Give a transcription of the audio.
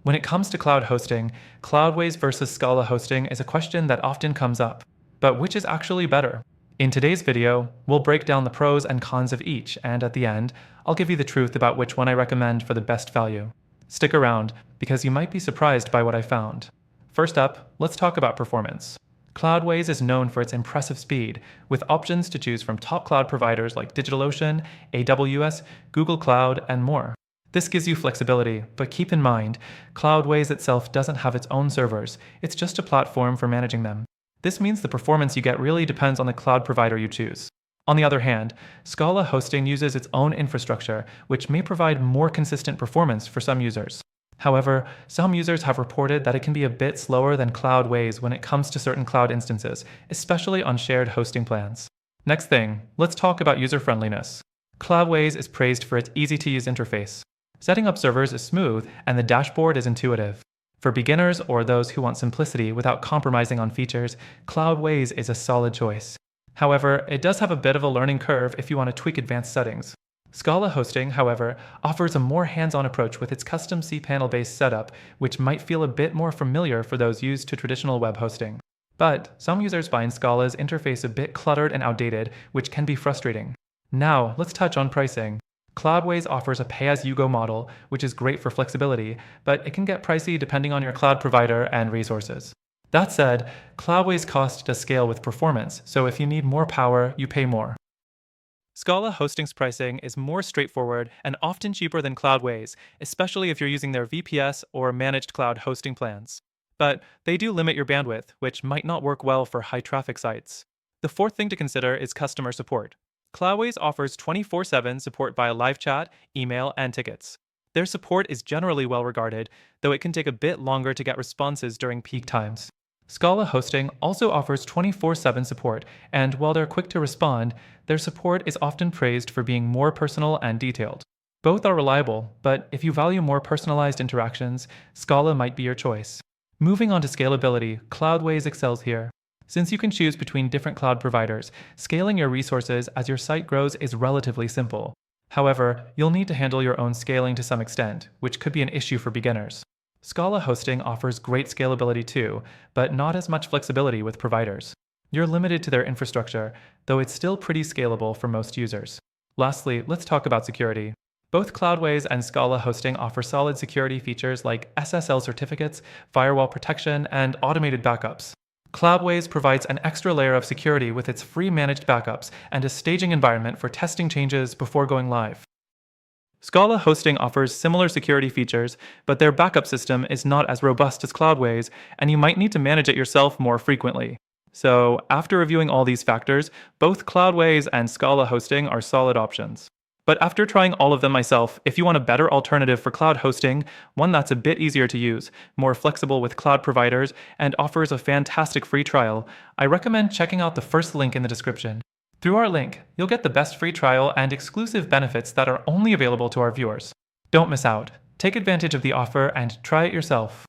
When it comes to cloud hosting, Cloudways versus Scala hosting is a question that often comes up. But which is actually better? In today's video, we'll break down the pros and cons of each, and at the end, I'll give you the truth about which one I recommend for the best value. Stick around, because you might be surprised by what I found. First up, let's talk about performance. Cloudways is known for its impressive speed, with options to choose from top cloud providers like DigitalOcean, AWS, Google Cloud, and more. This gives you flexibility, but keep in mind, Cloudways itself doesn't have its own servers, it's just a platform for managing them. This means the performance you get really depends on the cloud provider you choose. On the other hand, Scala hosting uses its own infrastructure, which may provide more consistent performance for some users. However, some users have reported that it can be a bit slower than Cloudways when it comes to certain cloud instances, especially on shared hosting plans. Next thing, let's talk about user-friendliness. Cloudways is praised for its easy-to-use interface. Setting up servers is smooth, and the dashboard is intuitive. For beginners or those who want simplicity without compromising on features, Cloudways is a solid choice. However, it does have a bit of a learning curve if you want to tweak advanced settings. Scala hosting, however, offers a more hands-on approach with its custom cPanel-based setup, which might feel a bit more familiar for those used to traditional web hosting. But some users find Scala's interface a bit cluttered and outdated, which can be frustrating. Now, let's touch on pricing. Cloudways offers a pay-as-you-go model, which is great for flexibility, but it can get pricey depending on your cloud provider and resources. That said, Cloudways' cost does scale with performance, so if you need more power, you pay more. Scala hosting's pricing is more straightforward and often cheaper than Cloudways, especially if you're using their VPS or managed cloud hosting plans. But they do limit your bandwidth, which might not work well for high-traffic sites. The fourth thing to consider is customer support. Cloudways offers 24/7 support via live chat, email, and tickets. Their support is generally well regarded, though it can take a bit longer to get responses during peak times. Scala hosting also offers 24/7 support, and while they're quick to respond, their support is often praised for being more personal and detailed. Both are reliable, but if you value more personalized interactions, Scala might be your choice. Moving on to scalability, Cloudways excels here. Since you can choose between different cloud providers, scaling your resources as your site grows is relatively simple. However, you'll need to handle your own scaling to some extent, which could be an issue for beginners. Scala hosting offers great scalability too, but not as much flexibility with providers. You're limited to their infrastructure, though it's still pretty scalable for most users. Lastly, let's talk about security. Both Cloudways and Scala hosting offer solid security features like SSL certificates, firewall protection, and automated backups. Cloudways provides an extra layer of security with its free managed backups and a staging environment for testing changes before going live. Scala hosting offers similar security features, but their backup system is not as robust as Cloudways, and you might need to manage it yourself more frequently. So, after reviewing all these factors, both Cloudways and Scala hosting are solid options. But after trying all of them myself, if you want a better alternative for cloud hosting, one that's a bit easier to use, more flexible with cloud providers, and offers a fantastic free trial, I recommend checking out the first link in the description. Through our link, you'll get the best free trial and exclusive benefits that are only available to our viewers. Don't miss out. Take advantage of the offer and try it yourself.